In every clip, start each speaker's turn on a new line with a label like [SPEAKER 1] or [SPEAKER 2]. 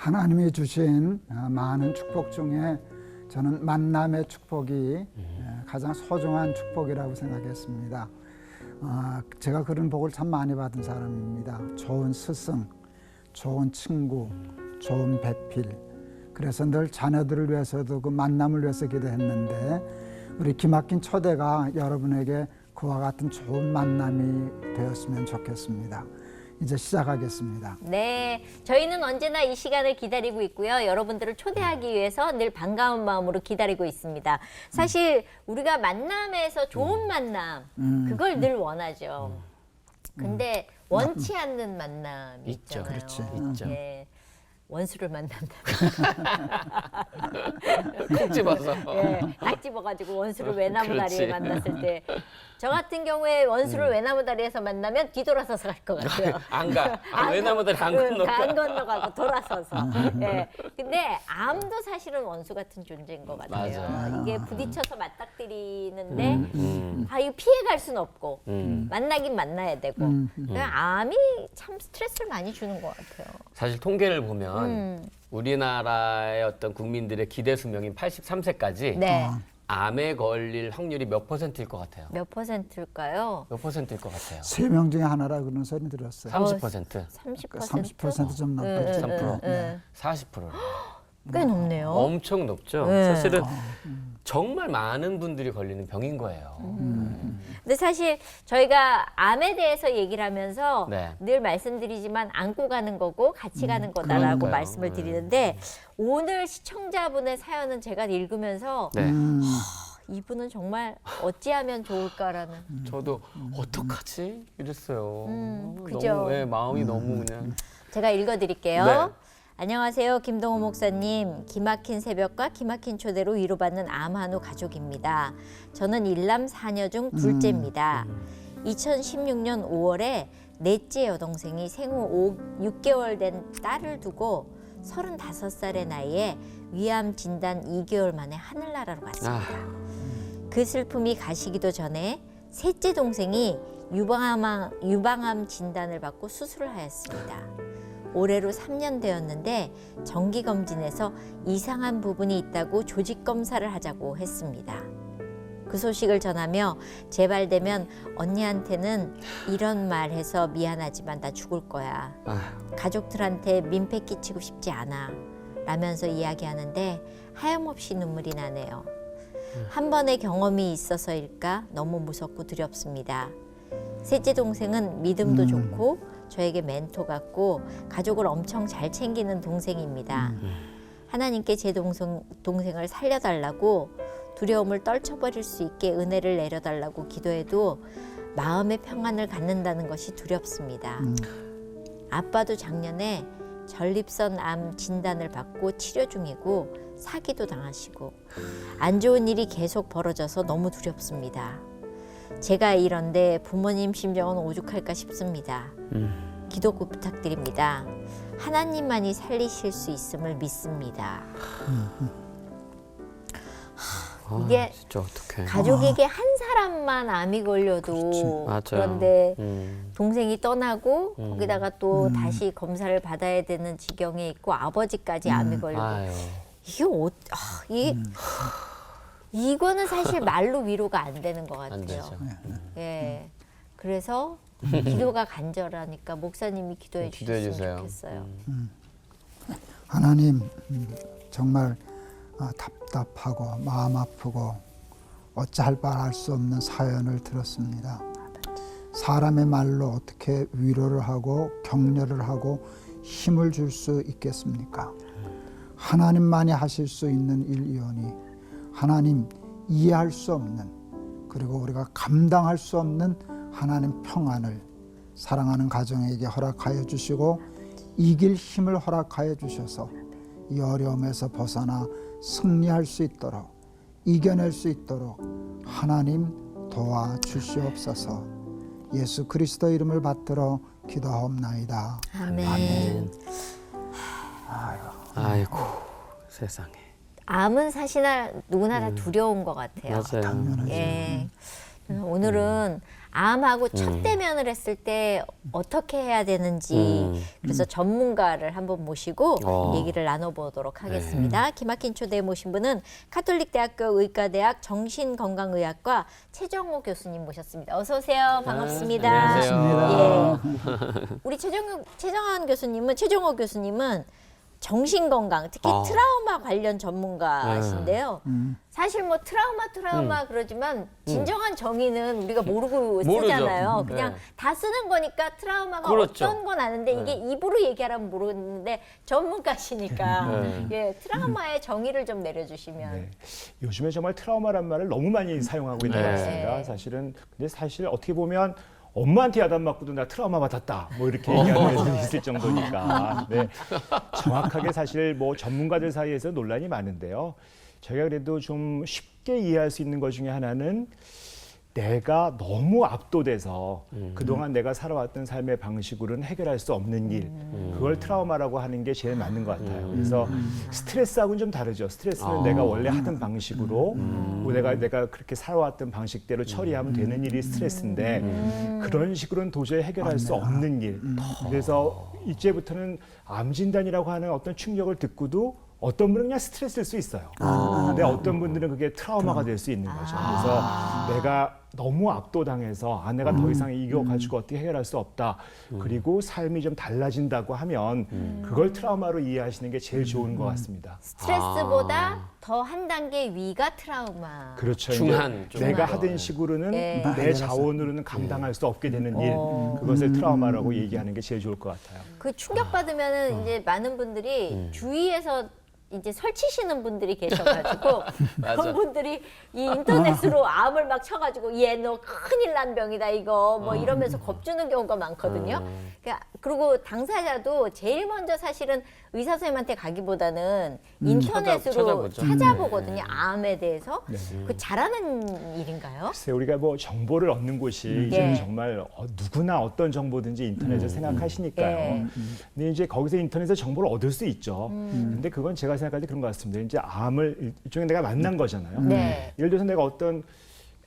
[SPEAKER 1] 하나님이 주신 많은 축복 중에 저는 만남의 축복이 가장 소중한 축복이라고 생각했습니다. 제가 그런 복을 참 많이 받은 사람입니다. 좋은 스승, 좋은 친구, 좋은 배필. 그래서 늘 자녀들을 위해서도 그 만남을 위해서 기도했는데 우리 기막힌 초대가 여러분에게 그와 같은 좋은 만남이 되었으면 좋겠습니다. 이제 시작하겠습니다.
[SPEAKER 2] 네, 저희는 언제나 이 시간을 기다리고 있고요. 여러분들을 초대하기 위해서 늘 반가운 마음으로 기다리고 있습니다. 사실 우리가 만남에서 좋은 만남, 그걸 늘 원하죠. 근데 원치 않는 만남이
[SPEAKER 3] 있죠.
[SPEAKER 2] 있잖아요.
[SPEAKER 1] 그렇지.
[SPEAKER 3] 있죠.
[SPEAKER 2] 예, 원수를 만난다.
[SPEAKER 3] 콕 집어서.
[SPEAKER 2] 예, 딱 집어가지고 원수를 외나무
[SPEAKER 3] 그렇지.
[SPEAKER 2] 다리에 만났을 때 저 같은 경우에 원수를 외나무 다리에서 만나면 뒤돌아서서 갈 것 같아요.
[SPEAKER 3] 안 가. 외나무다리 안 건너가.
[SPEAKER 2] 안 건너가고 돌아서서. 예. 근데 암도 사실은 원수 같은 존재인 것 같아요.
[SPEAKER 3] 맞아요.
[SPEAKER 2] 이게 부딪혀서 맞닥뜨리는데 이거 피해갈 수는 없고 만나긴 만나야 되고. 암이 참 스트레스를 많이 주는 것 같아요.
[SPEAKER 3] 사실 통계를 보면 우리나라의 어떤 국민들의 기대 수명인 83세까지
[SPEAKER 2] 네.
[SPEAKER 3] 암에 걸릴 확률이 몇 %일 것 같아요?
[SPEAKER 2] 몇 %일까요?
[SPEAKER 3] 몇 %일 것 같아요?
[SPEAKER 1] 3명 중에 하나라 그런 소리 들었어요.
[SPEAKER 3] 30%,
[SPEAKER 2] 30%?
[SPEAKER 1] 30%좀 넘겠죠.
[SPEAKER 3] 3%, 40%.
[SPEAKER 2] 꽤 높네요.
[SPEAKER 3] 엄청 높죠.
[SPEAKER 2] 네.
[SPEAKER 3] 사실은 정말 많은 분들이 걸리는 병인 거예요.
[SPEAKER 2] 근데 사실 저희가 암에 대해서 얘기를 하면서
[SPEAKER 3] 네.
[SPEAKER 2] 늘 말씀드리지만 안고 가는 거고 같이 가는 거다라고
[SPEAKER 3] 그러니까요.
[SPEAKER 2] 말씀을 드리는데 오늘 시청자분의 사연은 제가 읽으면서
[SPEAKER 3] 네.
[SPEAKER 2] 이분은 정말 어찌하면 좋을까라는
[SPEAKER 3] 저도 어떡하지? 이랬어요.
[SPEAKER 2] 그죠.
[SPEAKER 3] 너무, 왜 마음이 너무 그냥.
[SPEAKER 2] 제가 읽어드릴게요.
[SPEAKER 3] 네.
[SPEAKER 2] 안녕하세요. 김동호 목사님. 기막힌 새벽과 기막힌 초대로 위로받는 암한우 가족입니다. 저는 일남 4녀 중 둘째입니다. 2016년 5월에 넷째 여동생이 생후 6개월 된 딸을 두고 35살의 나이에 위암 진단 2개월 만에 하늘나라로 갔습니다. 그 슬픔이 가시기도 전에 셋째 동생이 유방암 진단을 받고 수술을 하였습니다. 올해로 3년 되었는데 정기검진에서 이상한 부분이 있다고 조직 검사를 하자고 했습니다. 그 소식을 전하며 제발 되면 언니한테는 이런 말 해서 미안하지만 나 죽을 거야. 가족들한테 민폐 끼치고 싶지 않아. 라면서 이야기하는데 하염없이 눈물이 나네요. 한 번의 경험이 있어서일까 너무 무섭고 두렵습니다. 셋째 동생은 믿음도 좋고 저에게 멘토 같고 가족을 엄청 잘 챙기는 동생입니다. 하나님께 제 동생을 살려달라고 두려움을 떨쳐버릴 수 있게 은혜를 내려달라고 기도해도 마음의 평안을 갖는다는 것이 두렵습니다. 아빠도 작년에 전립선 암 진단을 받고 치료 중이고 사기도 당하시고 안 좋은 일이 계속 벌어져서 너무 두렵습니다. 제가 이런데 부모님 심정은 오죽할까 싶습니다. 기도 부탁드립니다. 하나님만이 살리실 수 있음을 믿습니다. 이게
[SPEAKER 3] 진짜 어떡해.
[SPEAKER 2] 가족에게 한 사람만 암이 걸려도
[SPEAKER 3] 맞아요.
[SPEAKER 2] 그런데 동생이 떠나고 거기다가 또 다시 검사를 받아야 되는 지경에 있고 아버지까지 암이 걸리고
[SPEAKER 3] 아유.
[SPEAKER 2] 이게 이거는 사실 말로 위로가 안 되는 것
[SPEAKER 3] 안
[SPEAKER 2] 같아요.
[SPEAKER 3] 되죠.
[SPEAKER 2] 예. 그래서 기도가 간절하니까 목사님이 기도해
[SPEAKER 3] 기도해
[SPEAKER 2] 주셨으면
[SPEAKER 3] 주세요.
[SPEAKER 2] 좋겠어요.
[SPEAKER 1] 하나님, 정말 답답하고 마음 아프고 어찌할 바 알 수 없는 사연을 들었습니다. 사람의 말로 어떻게 위로를 하고 격려를 하고 힘을 줄 수 있겠습니까? 하나님만이 하실 수 있는 일이오니 하나님 이해할 수 없는 그리고 우리가 감당할 수 없는 하나님 평안을 사랑하는 가정에게 허락하여 주시고 이길 힘을 허락하여 주셔서 이 어려움에서 벗어나 승리할 수 있도록 이겨낼 수 있도록 하나님 도와주시옵소서. 예수 그리스도 이름을 받들어 기도하옵나이다.
[SPEAKER 2] 아멘.
[SPEAKER 3] 아이고 세상에.
[SPEAKER 2] 암은 사실 누구나 다 두려운 것 같아요.
[SPEAKER 3] 맞아요.
[SPEAKER 2] 예. 오늘은 암하고 첫 대면을 했을 때 어떻게 해야 되는지 그래서 전문가를 한번 모시고 얘기를 나눠보도록 하겠습니다. 기막힌 초대에 모신 분은 카톨릭대학교 의과대학 정신건강의학과 최정호 교수님 모셨습니다. 어서 오세요. 반갑습니다.
[SPEAKER 3] 안녕하세요.
[SPEAKER 2] 예. 우리 최정호 교수님은 정신건강, 특히 트라우마 관련 전문가신데요. 사실 뭐 트라우마 그러지만 진정한 정의는 우리가 모르고 쓰잖아요. 그냥 다 쓰는 거니까 트라우마가
[SPEAKER 3] 그렇죠.
[SPEAKER 2] 어떤 건 아는데 이게 입으로 얘기하라면 모르는데 전문가시니까 예, 트라우마의 정의를 좀 내려주시면.
[SPEAKER 4] 네. 요즘에 정말 트라우마란 말을 너무 많이 사용하고 있는 것
[SPEAKER 3] 네.
[SPEAKER 4] 같습니다. 근데 사실 어떻게 보면 엄마한테 야단 맞고도 나 트라우마 받았다 뭐 이렇게 얘기하는 애들이 있을 정도니까 네. 정확하게 사실 뭐 전문가들 사이에서 논란이 많은데요. 저희가 그래도 좀 쉽게 이해할 수 있는 것 중에 하나는 내가 너무 압도돼서 그동안 내가 살아왔던 삶의 방식으로는 해결할 수 없는 일, 그걸 트라우마라고 하는 게 제일 맞는 것 같아요. 그래서 스트레스하고는 좀 다르죠. 스트레스는 내가 원래 하던 방식으로 뭐 내가 그렇게 살아왔던 방식대로 처리하면 되는 일이 스트레스인데 그런 식으로는 도저히 해결할 수 없는 일. 그래서 이제부터는 암 진단이라고 하는 어떤 충격을 듣고도 어떤 분은 그냥 스트레스일 수 있어요. 근데 어떤 분들은 그게 트라우마가 될 수 있는 거죠. 그래서 내가 너무 압도당해서 내가 더 이상 이거 가지고 어떻게 해결할 수 없다. 그리고 삶이 좀 달라진다고 하면 그걸 트라우마로 이해하시는 게 제일 좋은 것 같습니다.
[SPEAKER 2] 스트레스보다 더 한 단계 위가 트라우마.
[SPEAKER 4] 그렇죠.
[SPEAKER 3] 중한
[SPEAKER 4] 이제 내가
[SPEAKER 3] 정도.
[SPEAKER 4] 하던 식으로는
[SPEAKER 2] 네.
[SPEAKER 4] 내 자원으로는 감당할 수 없게 되는 일, 그것을 트라우마라고 얘기하는 게 제일 좋을 것 같아요.
[SPEAKER 2] 그 충격 받으면은 이제 많은 분들이 주위에서 이제 설치시는 분들이 계셔가지고 그런 분들이 이 인터넷으로 암을 막 쳐가지고 얘 너 큰일 난 병이다 이거 뭐 이러면서 겁주는 경우가 많거든요. 그리고 당사자도 제일 먼저 사실은 의사 선생님한테 가기보다는 인터넷으로 찾아보거든요. 암에 대해서. 그 잘하는 일인가요?
[SPEAKER 4] 글쎄 우리가 뭐 정보를 얻는 곳이 이제는 정말 누구나 어떤 정보든지 인터넷을 생각하시니까요.
[SPEAKER 2] 네.
[SPEAKER 4] 근데 이제 거기서 인터넷에서 정보를 얻을 수 있죠. 근데 그건 제가 생각할 때 그런 것 같습니다. 이제 암을 일종의 내가 만난 거잖아요.
[SPEAKER 2] 네.
[SPEAKER 4] 예를 들어서 내가 어떤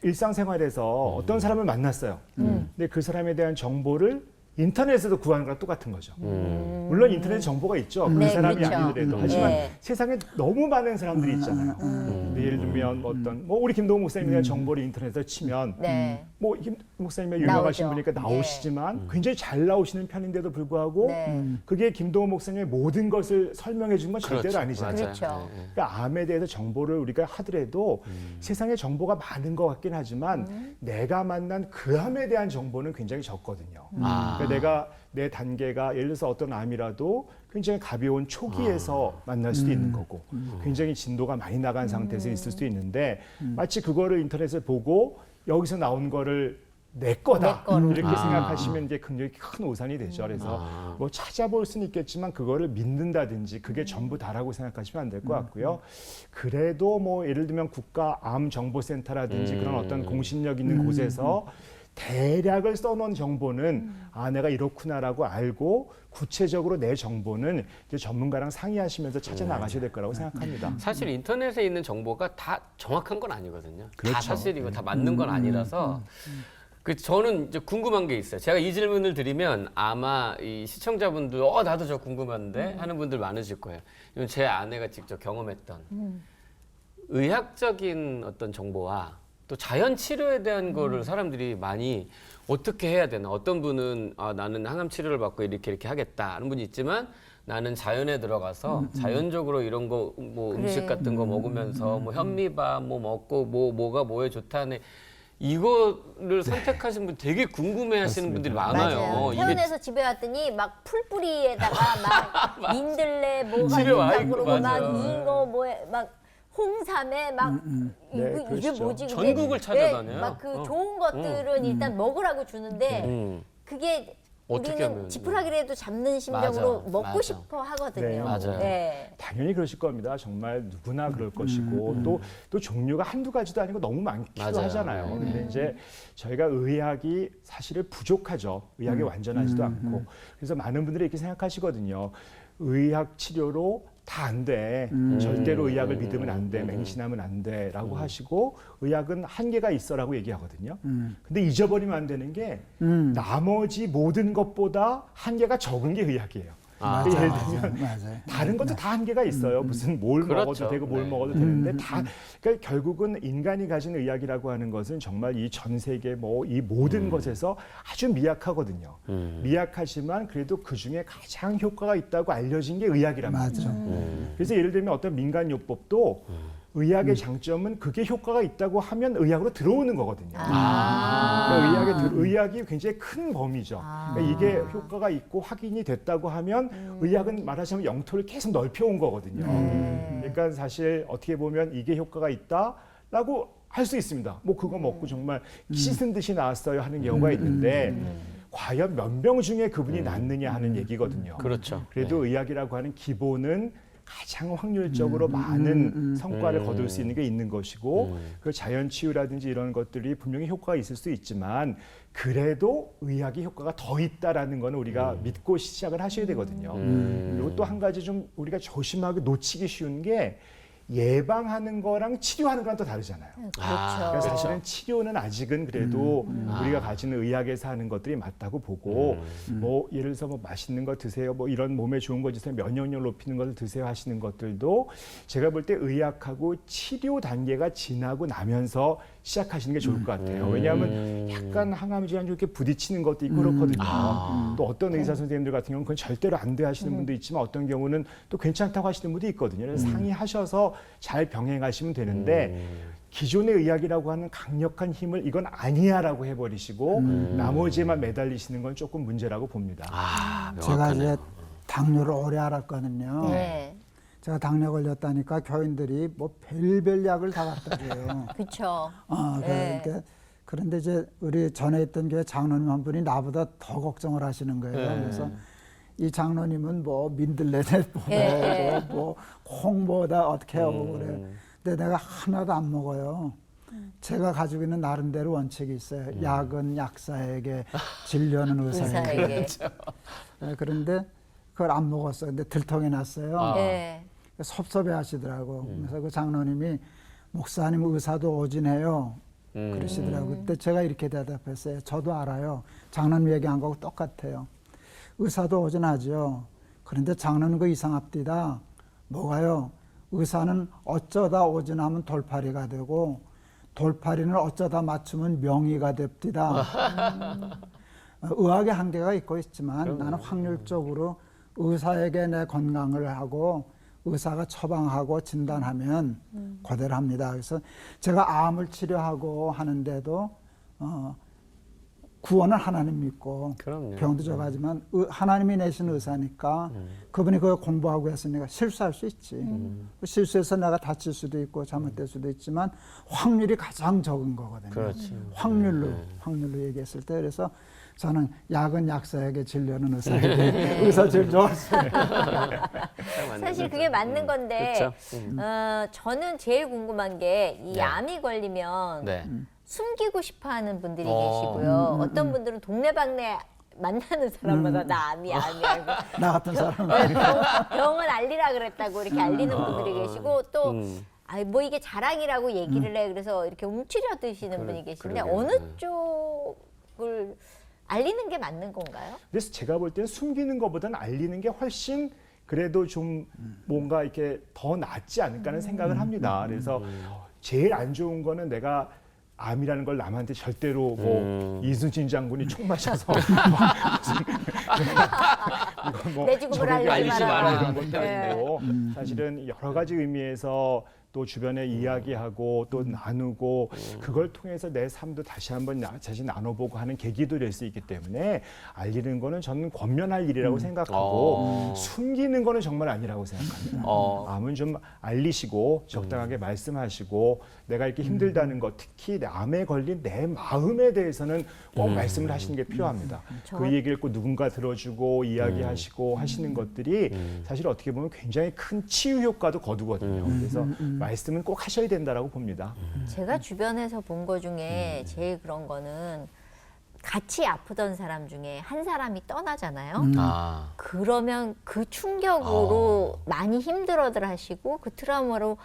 [SPEAKER 4] 일상생활에서 어떤 사람을 만났어요. 근데 그 사람에 대한 정보를 인터넷에서 구하는 거랑 똑같은 거죠. 물론 인터넷 정보가 있죠. 그
[SPEAKER 2] 네,
[SPEAKER 4] 사람이
[SPEAKER 2] 그렇죠.
[SPEAKER 4] 아니더라도. 하지만
[SPEAKER 2] 네.
[SPEAKER 4] 세상에 너무 많은 사람들이 있잖아요. 근데 예를 들면 뭐 우리 김동욱 목사님에 대한 정보를 인터넷에 치면
[SPEAKER 2] 네.
[SPEAKER 4] 뭐 김 목사님이 유명하신
[SPEAKER 2] 나오죠.
[SPEAKER 4] 분이니까 나오시지만 굉장히 잘 나오시는 편인데도 불구하고
[SPEAKER 2] 네.
[SPEAKER 4] 그게 김동욱 목사님의 모든 것을 설명해 준 건 절대로 아니잖아요.
[SPEAKER 2] 그렇죠.
[SPEAKER 4] 그러니까 암에 대해서 정보를 우리가 하더라도 세상에 정보가 많은 것 같긴 하지만 내가 만난 그 암에 대한 정보는 굉장히 적거든요. 그러니까 내가 내 단계가 예를 들어서 어떤 암이라도 굉장히 가벼운 초기에서 만날 수도 있는 거고 굉장히 진도가 많이 나간 상태에서 있을 수도 있는데 마치 그거를 인터넷에 보고 여기서 나온 거를 내 거다 이렇게 생각하시면 이제 굉장히 큰 오산이 되죠. 그래서 뭐 찾아볼 수는 있겠지만 그거를 믿는다든지 그게 전부다라고 생각하시면 안 될 것 같고요. 그래도 뭐 예를 들면 국가암정보센터라든지 그런 어떤 공신력 있는 곳에서 대략을 써놓은 정보는 내가 이렇구나라고 알고 구체적으로 내 정보는 이제 전문가랑 상의하시면서 찾아 나가셔야 될 거라고 생각합니다.
[SPEAKER 3] 사실 인터넷에 있는 정보가 다 정확한 건 아니거든요. 다
[SPEAKER 4] 그렇죠.
[SPEAKER 3] 사실이고 다 맞는 건 아니라서 저는 이제 궁금한 게 있어요. 제가 이 질문을 드리면 아마 이 시청자분들 나도 저 궁금한데 하는 분들 많으실 거예요. 이건 제 아내가 직접 경험했던 의학적인 어떤 정보와 또 자연 치료에 대한 거를 사람들이 많이 어떻게 해야 되나. 어떤 분은 나는 항암 치료를 받고 이렇게 하겠다 하는 분이 있지만 나는 자연에 들어가서 자연적으로 이런 거 뭐 음식 같은 거 먹으면서 뭐 현미밥 뭐 먹고 뭐가 뭐에 좋다네. 이거를 선택하신 분 되게 궁금해하시는 분들이 많아요.
[SPEAKER 2] 태어나서 집에 왔더니 막 풀뿌리에다가 막 민들레 뭐가
[SPEAKER 3] 집에 와
[SPEAKER 2] 있다고
[SPEAKER 3] 있고,
[SPEAKER 2] 그러고 막
[SPEAKER 3] 맞아요.
[SPEAKER 2] 잉어 뭐에 막 홍삼에 막 이게
[SPEAKER 4] 그러시죠.
[SPEAKER 2] 뭐지?
[SPEAKER 3] 전국을 찾아다녀요.
[SPEAKER 2] 막 그 좋은 것들은 일단 먹으라고 주는데 그게
[SPEAKER 3] 어떻게
[SPEAKER 2] 우리는
[SPEAKER 3] 하면,
[SPEAKER 2] 지푸라기라도 잡는 심정으로
[SPEAKER 3] 맞아,
[SPEAKER 2] 먹고
[SPEAKER 3] 맞아.
[SPEAKER 2] 싶어 하거든요.
[SPEAKER 4] 네,
[SPEAKER 3] 맞아요.
[SPEAKER 2] 네.
[SPEAKER 4] 당연히 그러실 겁니다. 정말 누구나 그럴 것이고 또 종류가 한두 가지도 아니고 너무 많기도
[SPEAKER 3] 맞아요.
[SPEAKER 4] 하잖아요. 근데 이제 저희가 의학이 사실은 부족하죠. 의학이 완전하지도 않고. 그래서 많은 분들이 이렇게 생각하시거든요. 의학 치료로 다 안 돼. 절대로 의학을 믿으면 안 돼. 맹신하면 안 돼라고 하시고 의학은 한계가 있어라고 얘기하거든요. 근데 잊어버리면 안 되는 게 나머지 모든 것보다 한계가 적은 게 의학이에요.
[SPEAKER 3] 아,
[SPEAKER 4] 예를
[SPEAKER 1] 맞아요.
[SPEAKER 4] 들면
[SPEAKER 1] 맞아요.
[SPEAKER 4] 다른 것도 다 한계가 있어요. 무슨 뭘
[SPEAKER 3] 그렇죠.
[SPEAKER 4] 먹어도 되고 뭘
[SPEAKER 3] 네.
[SPEAKER 4] 먹어도 되는데 다 그러니까 결국은 인간이 가진 의학이라고 하는 것은 정말 이 전 세계 뭐 이 모든 것에서 아주 미약하거든요. 미약하지만 그래도 그 중에 가장 효과가 있다고 알려진 게 의학이란 말이죠. 그래서 예를 들면 어떤 민간요법도 의학의 장점은 그게 효과가 있다고 하면 의학으로 들어오는 거거든요. 그러니까 의학이 굉장히 큰 범위죠. 그러니까 이게 효과가 있고 확인이 됐다고 하면 의학은 말하자면 영토를 계속 넓혀온 거거든요. 그러니까 사실 어떻게 보면 이게 효과가 있다라고 할 수 있습니다. 뭐 그거 먹고 정말 씻은 듯이 나았어요 하는 경우가 있는데 과연 몇 명 중에 그분이 낫느냐 하는 얘기거든요.
[SPEAKER 3] 그렇죠.
[SPEAKER 4] 그래도 의학이라고 하는 기본은 가장 확률적으로 많은 성과를 거둘 수 있는 게 있는 것이고 그 자연 치유라든지 이런 것들이 분명히 효과가 있을 수 있지만 그래도 의학이 효과가 더 있다라는 거는 우리가 믿고 시작을 하셔야 되거든요. 그리고 또 한 가지 좀 우리가 조심하게 놓치기 쉬운 게 예방하는 거랑 치료하는 거랑 또 다르잖아요.
[SPEAKER 2] 그렇죠.
[SPEAKER 4] 그러니까 사실은 치료는 아직은 그래도 우리가 가지는 의학에서 하는 것들이 맞다고 보고 뭐 예를 들어서 뭐 맛있는 거 드세요, 뭐 이런 몸에 좋은 거 드세요, 면역력 높이는 것을 드세요 하시는 것들도 제가 볼 때 의학하고 치료 단계가 지나고 나면서 시작하시는 게 좋을 것 같아요. 왜냐하면 약간 항암 질환 이렇게 부딪히는 것도 있고 그렇거든요. 또 어떤 의사 선생님들 같은 경우는 그건 절대로 안 돼 하시는 분도 있지만 어떤 경우는 또 괜찮다고 하시는 분도 있거든요. 그래서 상의하셔서 잘 병행하시면 되는데 기존의 의학이라고 하는 강력한 힘을 이건 아니야라고 해버리시고 나머지에만 매달리시는 건 조금 문제라고 봅니다.
[SPEAKER 1] 제가
[SPEAKER 3] 명확하네요.
[SPEAKER 1] 이제 당뇨를 오래 앓았거든요.
[SPEAKER 2] 네.
[SPEAKER 1] 제가 당뇨 걸렸다니까 교인들이 뭐 별별 약을 다 갖다 줘요.
[SPEAKER 2] 그렇죠.
[SPEAKER 1] 그런데,
[SPEAKER 2] 네.
[SPEAKER 1] 그런데 이제 우리 전에 있던 교회 장로님 한 분이 나보다 더 걱정을 하시는 거예요. 그래서 이 장로님은 뭐 민들레대
[SPEAKER 2] 예,
[SPEAKER 1] 먹고 뭐 콩보다 어떻게 하고 그래요. 근데 내가 하나도 안 먹어요. 제가 가지고 있는 나름대로 원칙이 있어요. 약은 약사에게, 진료는 의사에게.
[SPEAKER 2] 의사에게.
[SPEAKER 1] 네, 그런데 그걸 안 먹었어요. 근데 들통이 났어요.
[SPEAKER 2] 네.
[SPEAKER 1] 섭섭해 하시더라고. 그래서 그 장로님이 목사님 의사도 오진해요. 그러시더라고요. 그때 제가 이렇게 대답했어요. 저도 알아요. 장로님 얘기한 거하고 똑같아요. 의사도 오진하죠. 그런데 장로님 그 이상합디다. 뭐가요? 의사는 어쩌다 오진하면 돌팔이가 되고 돌팔이는 어쩌다 맞추면 명의가 됩디다. 의학의 한계가 있고 있지만 나는 확률적으로 의사에게 내 건강을 하고 의사가 처방하고 진단하면 그대로 합니다. 그래서 제가 암을 치료하고 하는데도 구원은 하나님 믿고
[SPEAKER 3] 그럼요.
[SPEAKER 1] 병도 적하지만 하나님이 내신 의사니까 그분이 그걸 공부하고 했으니까 실수할 수 있지. 실수해서 내가 다칠 수도 있고 잘못될 수도 있지만 확률이 가장 적은 거거든요.
[SPEAKER 3] 그렇죠.
[SPEAKER 1] 확률로 얘기했을 때 그래서 저는 약은 약사에게 진료는 의사에게 의사 제일 좋았어요.
[SPEAKER 2] 사실 그게 맞는 건데
[SPEAKER 3] 그렇죠.
[SPEAKER 2] 저는 제일 궁금한 게 이
[SPEAKER 3] 네.
[SPEAKER 2] 암이 걸리면
[SPEAKER 3] 네.
[SPEAKER 2] 숨기고 싶어하는 분들이 계시고요. 어떤 분들은 동네방네 만나는 사람마다 나 암이야.
[SPEAKER 1] 나 같은 사람.
[SPEAKER 2] 병은 알리라 그랬다고 이렇게 알리는 분들이 계시고 또 뭐 이게 자랑이라고 얘기를 해. 그래서 이렇게 움츠려 드시는 분이 계신데
[SPEAKER 3] 그러게요.
[SPEAKER 2] 어느 쪽을 알리는 게 맞는 건가요?
[SPEAKER 4] 그래서 제가 볼 때는 숨기는 것보다는 알리는 게 훨씬 그래도 좀 뭔가 이렇게 더 낫지 않을까 하는 생각을 합니다. 그래서 제일 안 좋은 거는 내가 암이라는 걸 남한테 절대로 뭐 이순신 장군이 총 마셔서
[SPEAKER 2] 내 죽음을
[SPEAKER 4] 적에게
[SPEAKER 2] 알리지
[SPEAKER 3] 마라.
[SPEAKER 4] 이런 것도
[SPEAKER 2] 네.
[SPEAKER 4] 아니고 사실은 여러 가지 의미에서 또 주변에 이야기하고 또 나누고 그걸 통해서 내 삶도 다시 한번 자신 나눠보고 하는 계기도 될 수 있기 때문에 알리는 거는 저는 권면할 일이라고 생각하고 숨기는 거는 정말 아니라고 생각합니다. 암은 좀 알리시고 적당하게 말씀하시고 내가 이렇게 힘들다는 것 특히 암에 걸린 내 마음에 대해서는 꼭 말씀을 하시는 게 필요합니다. 그 얘기를 꼭 누군가 들어주고 이야기하시고 하시는 것들이 사실 어떻게 보면 굉장히 큰 치유 효과도 거두거든요. 그래서 말씀은 꼭 하셔야 된다라고 봅니다.
[SPEAKER 2] 제가 주변에서 본 거 중에 제일 그런 거는 같이 아프던 사람 중에 한 사람이 떠나잖아요.
[SPEAKER 3] 아.
[SPEAKER 2] 그러면 그 충격으로 많이 힘들어들 하시고 그 트라우마로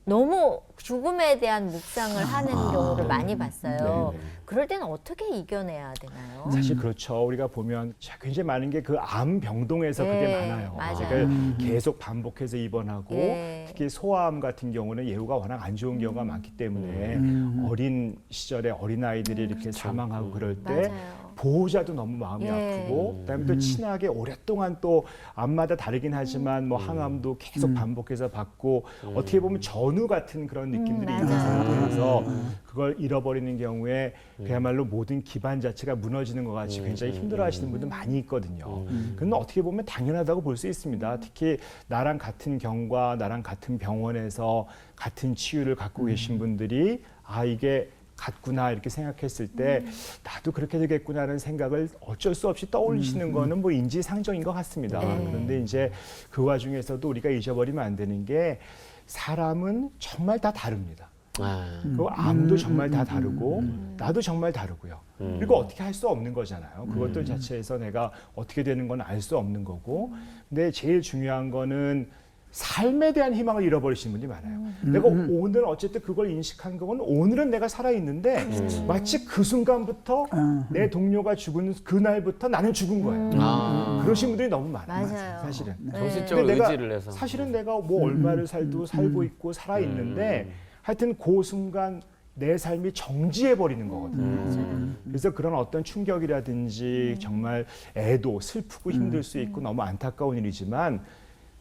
[SPEAKER 2] 너무 죽음에 대한 묵상을 하는 경우를 많이 봤어요.
[SPEAKER 4] 네네.
[SPEAKER 2] 그럴 때는 어떻게 이겨내야 되나요?
[SPEAKER 4] 사실 그렇죠. 우리가 보면 굉장히 많은 게 그 암 병동에서 그게
[SPEAKER 2] 네,
[SPEAKER 4] 많아요.
[SPEAKER 2] 맞아요.
[SPEAKER 4] 제가 계속 반복해서 입원하고
[SPEAKER 2] 예.
[SPEAKER 4] 특히 소아암 같은 경우는 예후가 워낙 안 좋은 경우가 많기 때문에 어린 시절에 어린 아이들이 이렇게 사망하고 그럴 때
[SPEAKER 2] 맞아요.
[SPEAKER 4] 보호자도 너무 마음이
[SPEAKER 2] 예.
[SPEAKER 4] 아프고 그다음에 또 친하게 오랫동안 또 암마다 다르긴 하지만 뭐 항암도 계속 반복해서 받고 어떻게 보면 전우 같은 그런 느낌들이 있는
[SPEAKER 2] 맞아요.
[SPEAKER 4] 상태에서 그걸 잃어버리는 경우에 그야말로 모든 기반 자체가 무너지는 것 같이 굉장히 힘들어하시는 분들 많이 있거든요. 그건 어떻게 보면 당연하다고 볼 수 있습니다. 특히 나랑 같은 경과 나랑 같은 병원에서 같은 치유를 갖고 계신 분들이 아 이게 같구나 이렇게 생각했을 때 나도 그렇게 되겠구나라는 생각을 어쩔 수 없이 떠올리시는 거는 뭐 인지상정인 것 같습니다. 그런데 이제 그 와중에서도 우리가 잊어버리면 안 되는 게 사람은 정말 다 다릅니다.
[SPEAKER 3] 아.
[SPEAKER 4] 그 암도 정말 다 다르고 나도 정말 다르고요. 그리고 어떻게 할 수 없는 거잖아요. 그것들 자체에서 내가 어떻게 되는 건 알 수 없는 거고. 근데 제일 중요한 거는 삶에 대한 희망을 잃어버리시는 분들이 많아요. 내가 오늘 어쨌든 그걸 인식한 건 오늘은 내가 살아있는데 마치 그 순간부터 내 동료가 죽은 그날부터 나는 죽은 거예요.
[SPEAKER 3] 아.
[SPEAKER 4] 그러신 분들이 너무 많아요.
[SPEAKER 2] 맞아요.
[SPEAKER 4] 사실은.
[SPEAKER 3] 정신적으로
[SPEAKER 4] 근데 내가
[SPEAKER 3] 의지를 해서.
[SPEAKER 4] 사실은 내가 뭐 얼마를 살고 있고 살아있는데 하여튼 그 순간 내 삶이 정지해 버리는 거거든요. 그래서 그런 어떤 충격이라든지 정말 애도 슬프고 힘들 수 있고 너무 안타까운 일이지만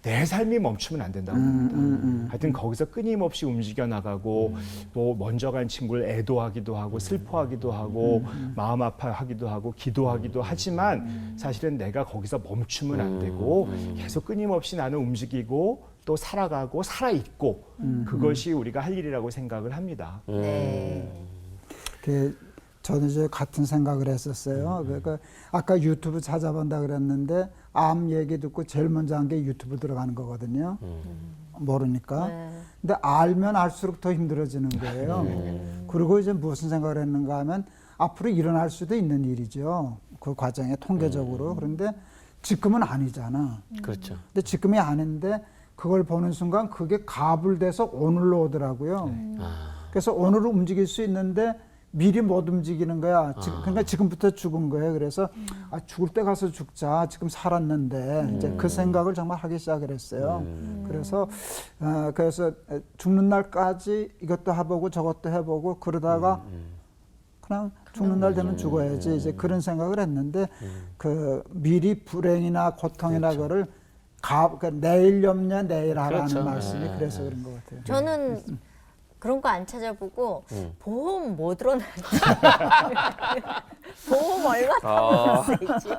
[SPEAKER 4] 내 삶이 멈추면 안 된다고 봅니다. 하여튼 거기서 끊임없이 움직여 나가고 뭐 먼저 간 친구를 애도하기도 하고 슬퍼하기도 하고 마음 아파하기도 하고 기도하기도 하지만 사실은 내가 거기서 멈추면 안 되고 계속 끊임없이 나는 움직이고 또 살아가고 살아있고 그것이 우리가 할 일이라고 생각을 합니다.
[SPEAKER 2] 네.
[SPEAKER 1] 저는 이제 같은 생각을 했었어요. 그러니까 아까 유튜브 찾아본다 그랬는데 암 얘기 듣고 제일 먼저 한 게 유튜브 들어가는 거거든요. 모르니까.
[SPEAKER 2] 네.
[SPEAKER 1] 근데 알면 알수록 더 힘들어지는 거예요. 그리고 이제 무슨 생각을 했는가 하면 앞으로 일어날 수도 있는 일이죠. 그 과정에 통계적으로. 그런데 지금은 아니잖아.
[SPEAKER 3] 그렇죠.
[SPEAKER 1] 근데 지금이 아닌데 그걸 보는 순간 그게 가불돼서 오늘로 오더라고요. 그래서 오늘을 움직일 수 있는데 미리 못 움직이는 거야. 그러니까 지금부터 죽은 거예요. 그래서 아, 죽을 때 가서 죽자. 지금 살았는데 이제 그 생각을 정말 하기 시작을 했어요. 그래서 죽는 날까지 이것도 해보고 저것도 해보고 그러다가 그냥 죽는 날 되면 죽어야지. 이제 그런 생각을 했는데 그 미리 불행이나 고통이나 그거를 그러니까 내일 염려 내일 하라는
[SPEAKER 3] 그렇죠.
[SPEAKER 1] 말씀이 그래서 그런 것 같아요.
[SPEAKER 2] 저는 그런 거 안 찾아보고 보험 뭐 들어놨지? 보험 얼마 들어놨을지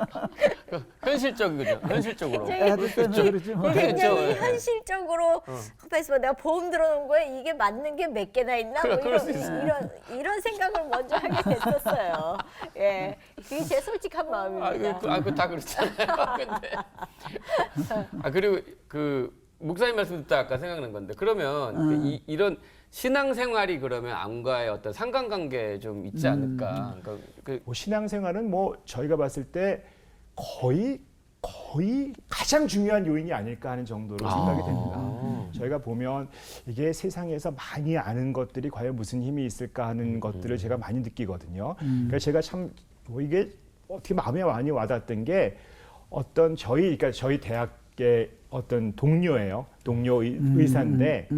[SPEAKER 3] 현실적이죠. 현실적으로.
[SPEAKER 1] 애들 때문에 그러지 뭐.
[SPEAKER 2] 굉장히
[SPEAKER 3] 그렇죠.
[SPEAKER 2] 현실적으로 가만히 있어봐 내가 보험 들어놓은 거에 이게 맞는 게 몇 개나 있나? 뭐
[SPEAKER 3] 그럴 수
[SPEAKER 2] 이런 생각을 먼저 하게 됐었어요. 예, 그게 제 솔직한 마음입니다.
[SPEAKER 3] 다 그렇잖아요. 근데 그리고 그 목사님 말씀 듣다 아까 생각난 건데 그러면 이런 신앙생활이 그러면 암과의 어떤 상관관계 좀 있지 않을까? 그러니까
[SPEAKER 4] 뭐 신앙생활은 뭐 저희가 봤을 때 거의 가장 중요한 요인이 아닐까 하는 정도로 생각이 됩니다. 저희가 보면 이게 세상에서 많이 아는 것들이 과연 무슨 힘이 있을까 하는 것들을 제가 많이 느끼거든요. 그러니까 제가 참 뭐 이게 어떻게 마음에 많이 와닿았던 게 어떤 그러니까 저희 대학의 어떤 동료예요. 동료 의사인데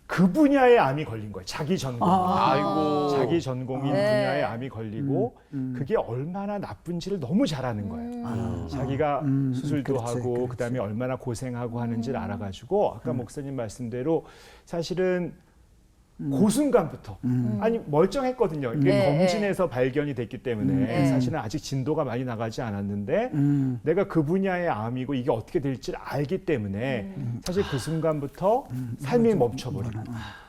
[SPEAKER 4] 그 분야의 암이 걸린 거예요. 자기 전공.
[SPEAKER 3] 아이고.
[SPEAKER 4] 자기 전공인
[SPEAKER 2] 네.
[SPEAKER 4] 분야의 암이 걸리고 그게 얼마나 나쁜지를 너무 잘 아는 거예요. 자기가 수술도
[SPEAKER 1] 그렇지,
[SPEAKER 4] 하고
[SPEAKER 1] 그렇지.
[SPEAKER 4] 그다음에 얼마나 고생하고 하는지를 알아가지고 아까 목사님 말씀대로 사실은 그 순간부터 아니 멀쩡했거든요. 이게
[SPEAKER 2] 네.
[SPEAKER 4] 검진에서 발견이 됐기 때문에 사실은 아직 진도가 많이 나가지 않았는데 내가 그 분야의 암이고 이게 어떻게 될지 알기 때문에 사실 그 순간부터 삶이 멈춰버리고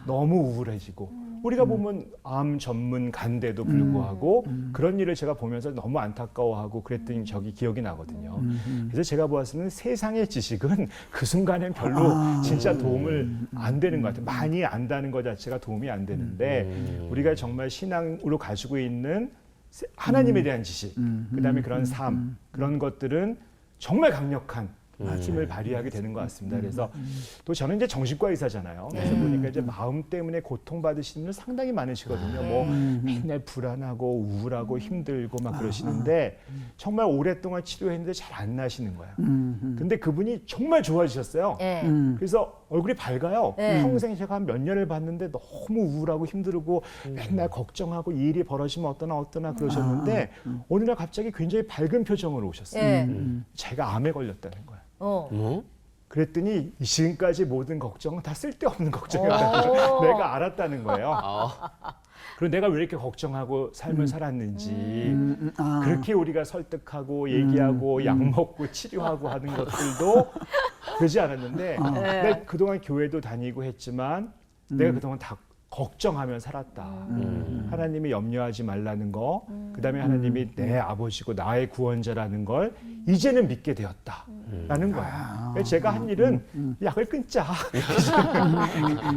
[SPEAKER 4] 너무 우울해지고 우리가 보면 암 전문 간대도 불구하고 그런 일을 제가 보면서 너무 안타까워하고 그랬던 적이 기억이 나거든요. 그래서 제가 보았을 때 세상의 지식은 그 순간엔 별로 진짜 도움을 안 되는 것 같아요. 많이 안다는 것 자체가 도움이 안 되는데 우리가 정말 신앙으로 가지고 있는 하나님에 대한 지식, 그다음에 그런 삶, 그런 것들은 정말 강력한 힘을 발휘하게 되는 것 같습니다. 그래서 또 저는 이제 정신과 의사잖아요. 그래서 보니까 이제 마음 때문에 고통받으시는 분들 상당히 많으시거든요. 뭐 맨날 불안하고 우울하고 힘들고 막 그러시는데 정말 오랫동안 치료했는데 잘 안 나시는 거예요. 근데 그분이 정말 좋아지셨어요.
[SPEAKER 2] 네.
[SPEAKER 4] 그래서 얼굴이 밝아요.
[SPEAKER 2] 네.
[SPEAKER 4] 평생 제가 한 몇 년을 봤는데 너무 우울하고 힘들고 맨날 걱정하고 이 일이 벌어지면 어떠나 그러셨는데 어느 날 갑자기 굉장히 밝은 표정으로 오셨어요.
[SPEAKER 2] 네.
[SPEAKER 4] 제가 암에 걸렸다는 거예요.
[SPEAKER 3] 뭐?
[SPEAKER 4] 그랬더니 지금까지 모든 걱정은 다 쓸데없는 걱정이었다는 걸
[SPEAKER 2] 오.
[SPEAKER 4] 내가 알았다는 거예요.
[SPEAKER 3] 아,
[SPEAKER 4] 그리고 내가 왜 이렇게 걱정하고 삶을 살았는지 그렇게 우리가 설득하고 얘기하고 약 먹고 치료하고 하는 것들도 되지 않았는데 내가 그동안 교회도 다니고 했지만 내가 그동안 다 걱정하며 살았다. 하나님이 염려하지 말라는 거, 그다음에 하나님이 내 아버지고 나의 구원자라는 걸 이제는 믿게 되었다라는 거야. 그래서 제가 한 일은 약을 끊자.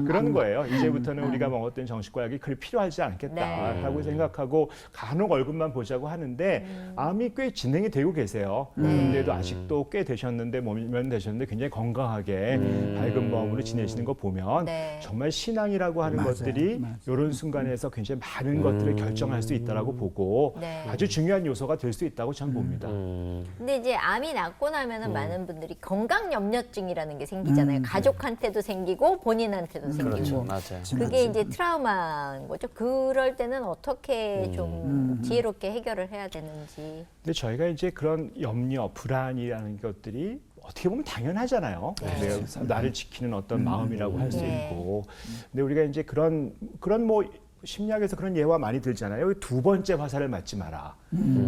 [SPEAKER 4] 그런 거예요. 이제부터는 우리가 먹었던 정신과 약이 그리 필요하지 않겠다라고 생각하고 간혹 얼굴만 보자고 하는데 암이 꽤 진행이 되고 계세요. 그런데도 아직도 꽤 되셨는데 몇 되셨는데 굉장히 건강하게 밝은 마음으로 지내시는 거 보면
[SPEAKER 2] 네.
[SPEAKER 4] 정말 신앙이라고 하는
[SPEAKER 1] 맞아요.
[SPEAKER 4] 것들이
[SPEAKER 1] 맞아요.
[SPEAKER 4] 이런 순간에서 굉장히 많은 것들을 결정할 수 있다라고 보고
[SPEAKER 2] 네.
[SPEAKER 4] 아주 중요한 요소가 될 수 있다고 저는 봅니다.
[SPEAKER 2] 근데 이제 암이 낫고 나면은 많은 분들이 건강 염려증이라는 게 생기잖아요. 가족한테도 생기고 본인한테도 생기고.
[SPEAKER 3] 그렇죠. 맞아요.
[SPEAKER 2] 그게 이제 트라우마인 거죠. 그럴 때는 어떻게 좀 지혜롭게 해결을 해야 되는지.
[SPEAKER 4] 근데 저희가 이제 그런 염려, 불안이라는 것들이 어떻게 보면 당연하잖아요. 내가 나를 지키는 어떤 마음이라고 할 수
[SPEAKER 2] 네.
[SPEAKER 4] 있고. 근데 우리가 이제 그런 뭐 심리학에서 그런 예화 많이 들잖아요. 여기 두 번째 화살을 맞지 마라.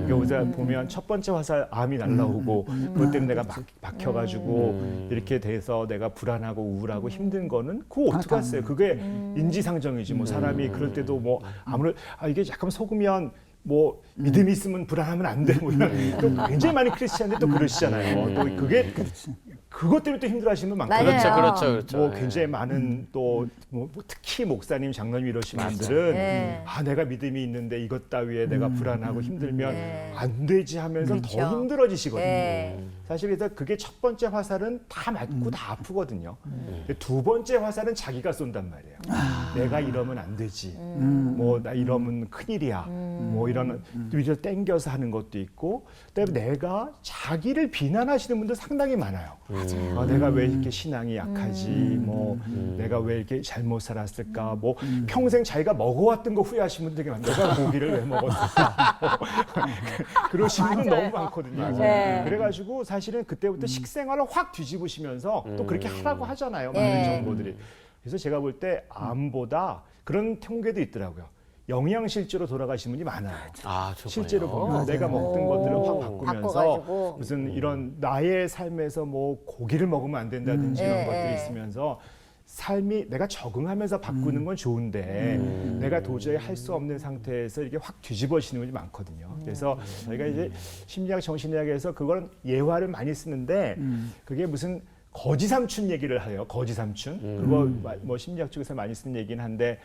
[SPEAKER 4] 여기서 보면 첫 번째 화살 암이 날라오고 그것 때문에 내가 박혀가지고 이렇게 돼서 내가 불안하고 우울하고 힘든 거는 그거 어떡하겠어요. 그게 인지상정이지. 뭐 사람이 그럴 때도 뭐 아무런 이게 잠깐 속으면 뭐 믿음이 있으면 불안하면 안 돼. 뭐 이런 또 굉장히 많은 크리스찬들이 또 그러시잖아요. 또 그게 그것 때문에 또 힘들어하시는 분 많거든요.
[SPEAKER 2] 맞아요.
[SPEAKER 3] 그렇죠.
[SPEAKER 4] 뭐
[SPEAKER 3] 네.
[SPEAKER 4] 굉장히 많은 또 뭐 특히 목사님, 장로님 이러신 분들은
[SPEAKER 2] 네.
[SPEAKER 4] 내가 믿음이 있는데 이것 따위에 내가 불안하고 힘들면
[SPEAKER 2] 네.
[SPEAKER 4] 안 되지 하면서
[SPEAKER 2] 그렇죠.
[SPEAKER 4] 더 힘들어지시거든요.
[SPEAKER 2] 네.
[SPEAKER 4] 사실 그래서 그게 첫 번째 화살은 다 맞고 다 아프거든요. 근데 두 번째 화살은 자기가 쏜단 말이에요. 내가 이러면 안 되지. 뭐 나 이러면 큰일이야. 뭐 이런 위로 땡겨서 하는 것도 있고, 그다음에 내가 자기를 비난하시는 분들 상당히 많아요. 내가 왜 이렇게 신앙이 약하지? 뭐 내가 왜 이렇게 잘못 살았을까? 뭐 평생 자기가 먹어왔던 거 후회하시는 분들 되게 많아요. 내가 고기를 왜 먹었을까? 그러시는 분들 너무 많거든요.
[SPEAKER 2] 네.
[SPEAKER 4] 그래가지고 사실은 그때부터 식생활을 확 뒤집으시면서 또 그렇게 하라고 하잖아요. 많은
[SPEAKER 2] 네.
[SPEAKER 4] 정보들이. 그래서 제가 볼 때 암보다 그런 통계도 있더라고요. 영양실조로 돌아가신 분이 많아요.
[SPEAKER 3] 아, 좋군요.
[SPEAKER 4] 실제로 보면 내가 먹던 것들을 확 바꾸면서
[SPEAKER 2] 바꿔가지고.
[SPEAKER 4] 무슨 이런 나의 삶에서 뭐 고기를 먹으면 안 된다든지 이런
[SPEAKER 2] 네,
[SPEAKER 4] 것들이
[SPEAKER 2] 네.
[SPEAKER 4] 있으면서 삶이 내가 적응하면서 바꾸는 건 좋은데 내가 도저히 할 수 없는 상태에서 이게 확 뒤집어지는 분이 많거든요. 그래서 저희가 이제 심리학, 정신의학에서 그건 예화를 많이 쓰는데 그게 무슨 거지 삼춘 얘기를 해요. 거지 삼춘. 그거 뭐 심리학 쪽에서 많이 쓰는 얘기긴 한데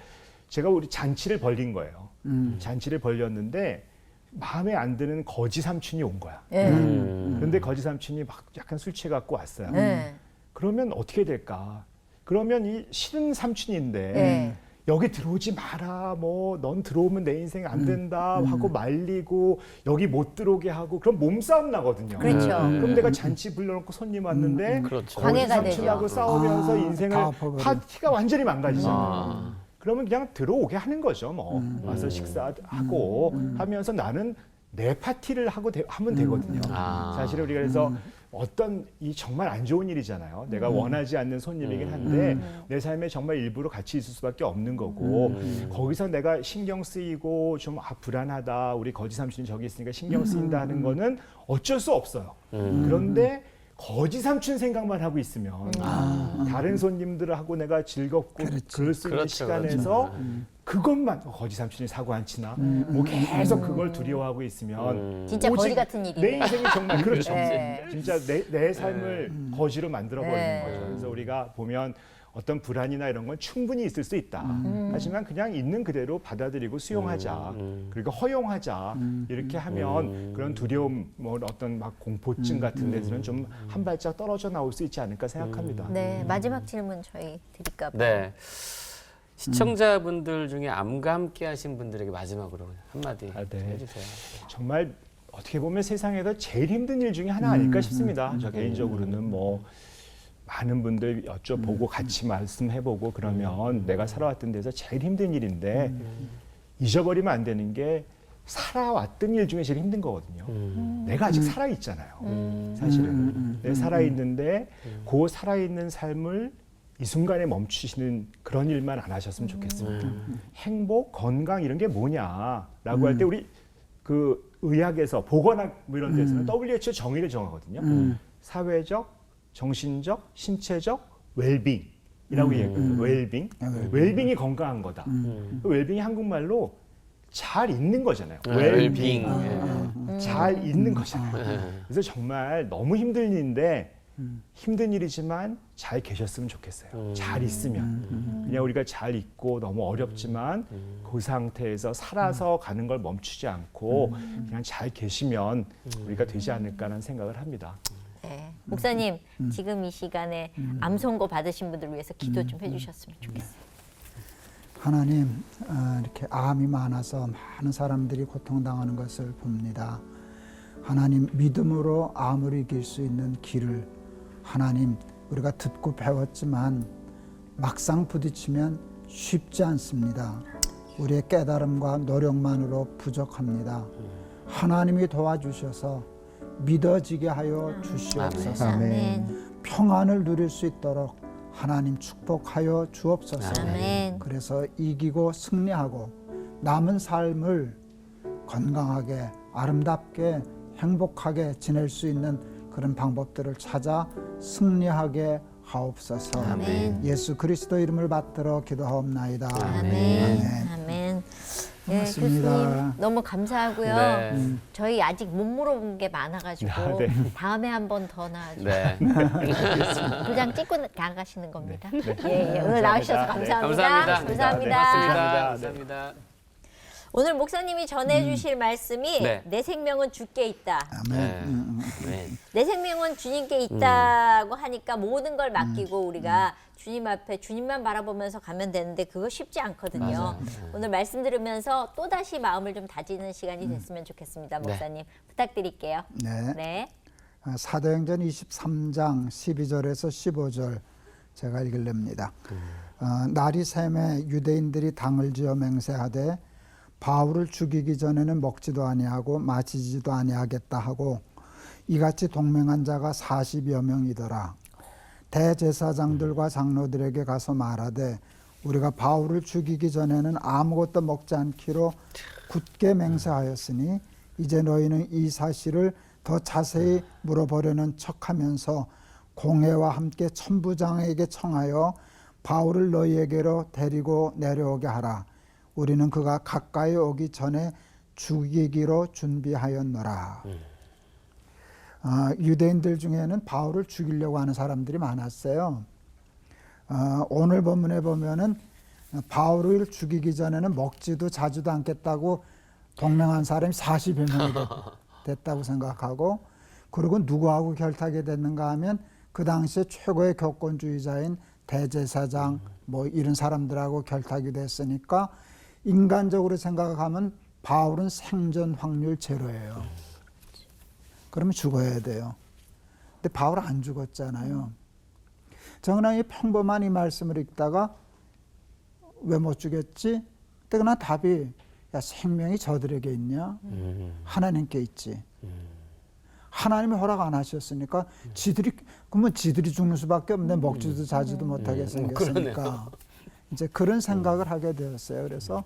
[SPEAKER 4] 제가 우리 잔치를 벌린 거예요. 잔치를 벌렸는데 마음에 안 드는 거지 삼춘이 온 거야.
[SPEAKER 2] 네.
[SPEAKER 4] 그런데 거지 삼춘이 막 약간 술 취해 갖고 왔어요.
[SPEAKER 2] 네.
[SPEAKER 4] 그러면 어떻게 될까? 그러면 이 싫은 삼춘인데
[SPEAKER 2] 네.
[SPEAKER 4] 여기 들어오지 마라. 뭐 넌 들어오면 내 인생 안 된다 하고 말리고 여기 못 들어오게 하고 그럼 몸싸움 나거든요.
[SPEAKER 2] 그렇죠.
[SPEAKER 4] 그럼 내가 잔치 불러놓고 손님 왔는데
[SPEAKER 3] 그렇죠.
[SPEAKER 4] 거지
[SPEAKER 2] 방해가
[SPEAKER 4] 삼춘하고
[SPEAKER 2] 되죠.
[SPEAKER 4] 싸우면서 인생을
[SPEAKER 1] 다 엎어버려.
[SPEAKER 4] 파티가 완전히 망가지잖아요.
[SPEAKER 3] 아.
[SPEAKER 4] 그러면 그냥 들어오게 하는 거죠. 뭐 와서 식사하고 하면서 나는 내 파티를 하고 하면 되거든요.
[SPEAKER 3] 아.
[SPEAKER 4] 사실은 우리가 그래서 어떤 이 정말 안 좋은 일이잖아요. 내가 원하지 않는 손님이긴 한데 내 삶에 정말 일부러 같이 있을 수밖에 없는 거고 거기서 내가 신경 쓰이고 좀 불안하다. 우리 거지 삼촌이 저기 있으니까 신경 쓰인다 하는 거는 어쩔 수 없어요. 그런데 거지 삼촌 생각만 하고 있으면 다른 손님들하고 내가 즐겁고 그럴 수 있는
[SPEAKER 3] 그렇죠,
[SPEAKER 4] 시간에서 그것만 거지 삼촌이 사고 안 치나 뭐 계속 그걸 두려워하고 있으면
[SPEAKER 2] 진짜
[SPEAKER 4] 오직
[SPEAKER 2] 거지 같은 일이네.
[SPEAKER 4] 내 인생이 정말 그렇죠.
[SPEAKER 2] 네.
[SPEAKER 4] 진짜 내 삶을 거지로 만들어 버리는
[SPEAKER 2] 네.
[SPEAKER 4] 거죠. 그래서 우리가 보면 어떤 불안이나 이런 건 충분히 있을 수 있다. 하지만 그냥 있는 그대로 받아들이고 수용하자. 그리고 허용하자. 이렇게 하면 그런 두려움, 뭐 어떤 막 공포증 같은 데서는 좀 한 발짝 떨어져 나올 수 있지 않을까 생각합니다.
[SPEAKER 2] 네, 마지막 질문 저희 드릴까 봐요.
[SPEAKER 3] 네. 시청자분들 중에 암과 함께 하신 분들에게 마지막으로 한마디
[SPEAKER 4] 네.
[SPEAKER 3] 해주세요.
[SPEAKER 4] 정말 어떻게 보면 세상에서 제일 힘든 일 중에 하나 아닐까 싶습니다. 저 개인적으로는 뭐 많은 분들 여쭤보고 같이 말씀해보고 그러면 내가 살아왔던 데서 제일 힘든 일인데 잊어버리면 안 되는 게 살아왔던 일 중에 제일 힘든 거거든요. 내가 아직 살아있잖아요. 사실은. 내가 살아있는데 그 살아있는 삶을 이 순간에 멈추시는 그런 일만 안 하셨으면 좋겠습니다. 행복, 건강 이런 게 뭐냐라고 할 때 우리 그 의학에서 보건학 뭐 이런 데서는 WHO 정의를 정하거든요. 사회적, 정신적, 신체적 웰빙이라고 얘기해요. 웰빙. 웰빙이 건강한 거다. 웰빙이 한국말로 잘 있는 거잖아요.
[SPEAKER 3] 웰빙.
[SPEAKER 4] 잘 있는 거잖아요. 그래서 정말 너무 힘든 일인데 힘든 일이지만 잘 계셨으면 좋겠어요. 잘 있으면. 그냥 우리가 잘 있고 너무 어렵지만 그 상태에서 살아서 가는 걸 멈추지 않고 그냥 잘 계시면 우리가 되지 않을까라는 생각을 합니다.
[SPEAKER 2] 네. 목사님, 지금 이 시간에 암 선고 받으신 분들 위해서 기도 좀 해주셨으면 좋겠어요.
[SPEAKER 1] 하나님, 이렇게 암이 많아서 많은 사람들이 고통당하는 것을 봅니다. 하나님, 믿음으로 암을 이길 수 있는 길을 하나님, 우리가 듣고 배웠지만 막상 부딪히면 쉽지 않습니다. 우리의 깨달음과 노력만으로 부족합니다. 하나님이 도와주셔서 믿어지게 하여 주시옵소서.
[SPEAKER 2] 아멘.
[SPEAKER 1] 평안을 누릴 수 있도록 하나님 축복하여 주옵소서.
[SPEAKER 2] 아멘.
[SPEAKER 1] 그래서 이기고 승리하고 남은 삶을 건강하게 아름답게 행복하게 지낼 수 있는 그런 방법들을 찾아 승리하게 하옵소서.
[SPEAKER 2] 아멘.
[SPEAKER 1] 예수 그리스도 이름을 받들어 기도하옵나이다.
[SPEAKER 2] 아멘. 아멘. 네,
[SPEAKER 1] 고맙습니다.
[SPEAKER 2] 교수님 너무 감사하고요.
[SPEAKER 3] 네.
[SPEAKER 2] 저희 아직 못 물어본 게 많아가지고
[SPEAKER 4] 네.
[SPEAKER 2] 다음에 한 번 더 나와주세요.
[SPEAKER 3] 네.
[SPEAKER 2] 도장 찍고 나가시는 겁니다.
[SPEAKER 4] 네.
[SPEAKER 2] 예, 예. 오늘 나와주셔서 감사합니다.
[SPEAKER 3] 감사합니다.
[SPEAKER 2] 감사합니다.
[SPEAKER 3] 감사합니다.
[SPEAKER 2] 오늘 목사님이 전해주실 말씀이
[SPEAKER 3] 네.
[SPEAKER 2] 내 생명은 주께 있다.
[SPEAKER 1] 아멘.
[SPEAKER 3] 네.
[SPEAKER 2] 내 생명은 주님께 있다고 하니까 모든 걸 맡기고 우리가 주님 앞에 주님만 바라보면서 가면 되는데 그거 쉽지 않거든요.
[SPEAKER 3] 맞아요.
[SPEAKER 2] 오늘 말씀 들으면서 또다시 마음을 좀 다지는 시간이 됐으면 좋겠습니다. 목사님 부탁드릴게요.
[SPEAKER 1] 네.
[SPEAKER 2] 네.
[SPEAKER 1] 사도행전 23장 12절에서 15절 제가 읽을랍니다. 날이 샘에 유대인들이 당을 지어 맹세하되 바울을 죽이기 전에는 먹지도 아니하고 마시지도 아니하겠다 하고 이같이 동맹한 자가 40여 명이더라. 대제사장들과 장로들에게 가서 말하되 우리가 바울을 죽이기 전에는 아무것도 먹지 않기로 굳게 맹세하였으니 이제 너희는 이 사실을 더 자세히 물어보려는 척하면서 공회와 함께 천부장에게 청하여 바울을 너희에게로 데리고 내려오게 하라. 우리는 그가 가까이 오기 전에 죽이기로 준비하였노라. 유대인들 중에는 바울을 죽이려고 하는 사람들이 많았어요. 오늘 본문에 보면은 바울을 죽이기 전에는 먹지도 자지도 않겠다고 동맹한 사람이 40여 명이 됐다고 생각하고, 그리고 누구하고 결탁이 됐는가 하면 그 당시에 최고의 교권주의자인 대제사장 뭐 이런 사람들하고 결탁이 됐으니까 인간적으로 생각하면 바울은 생존 확률 제로예요. 그러면 죽어야 돼요. 근데 바울 안 죽었잖아요. 저는 이 평범한 이 말씀을 읽다가 왜 못 죽였지? 그때 나 답이 야, 생명이 저들에게 있냐? 하나님께 있지. 하나님이 허락 안 하셨으니까 그러면 지들이 죽는 수밖에 없네. 먹지도 자지도 못하게 생겼으니까. 이제 그런 생각을 하게 되었어요. 그래서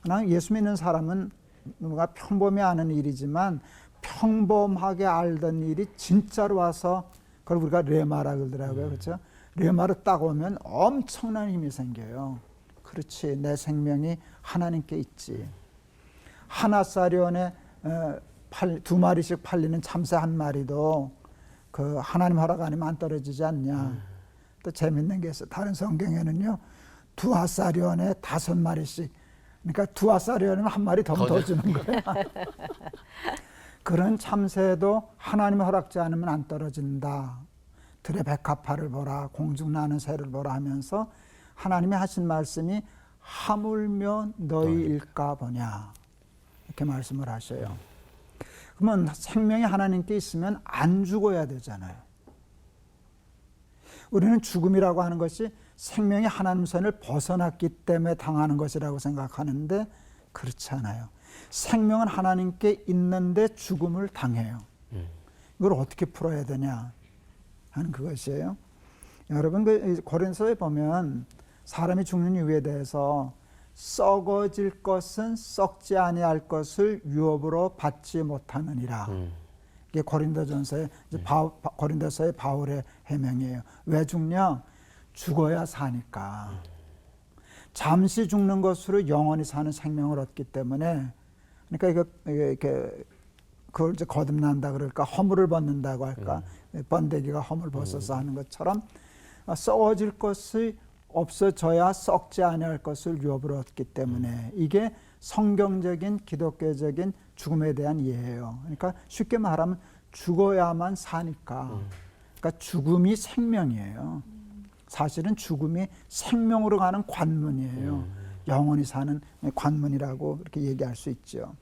[SPEAKER 1] 그냥 예수 믿는 사람은 누가 평범히 아는 일이지만 평범하게 알던 일이 진짜로 와서 그걸 우리가 레마라 그러더라고요. 그렇죠? 레마로 딱 오면 엄청난 힘이 생겨요. 그렇지. 내 생명이 하나님께 있지. 하나사리온에 2마리씩 팔리는 참새 한 마리도 그 하나님 허락 아니면 안 떨어지지 않냐. 또 재밌는 게 있어요. 다른 성경에는요, 두아사리온에 5마리씩, 그러니까 두아사리온이면 한 마리 더 주는 거예요. 그런 참새도 하나님이 허락지 않으면 안 떨어진다. 들의 백합화를 보라, 공중 나는 새를 보라 하면서 하나님이 하신 말씀이 하물며 너희일까 보냐, 이렇게 말씀을 하셔요. 그러면 생명이 하나님께 있으면 안 죽어야 되잖아요. 우리는 죽음이라고 하는 것이 생명이 하나님 선을 벗어났기 때문에 당하는 것이라고 생각하는데 그렇지 않아요. 생명은 하나님께 있는데 죽음을 당해요. 이걸 어떻게 풀어야 되냐 하는 그것이에요. 여러분, 그 고린도서에 보면 사람이 죽는 이유에 대해서 썩어질 것은 썩지 아니할 것을 유업으로 받지 못하느니라. 이게 고린도전서의 고린도서의 바울의 해명이에요. 왜 죽냐? 죽어야 사니까. 잠시 죽는 것으로 영원히 사는 생명을 얻기 때문에, 그러니까 이렇게 그걸 이제 거듭난다 그럴까, 허물을 벗는다고 할까, 번데기가 허물 벗어서 하는 것처럼 썩어질 것이 없어져야 썩지 아니할 것을 유업으로 얻기 때문에 이게 성경적인 기독교적인 죽음에 대한 이해예요. 그러니까 쉽게 말하면 죽어야만 사니까. 그러니까 죽음이 생명이에요. 사실은 죽음이 생명으로 가는 관문이에요. 영원히 사는 관문이라고 이렇게 얘기할 수 있죠.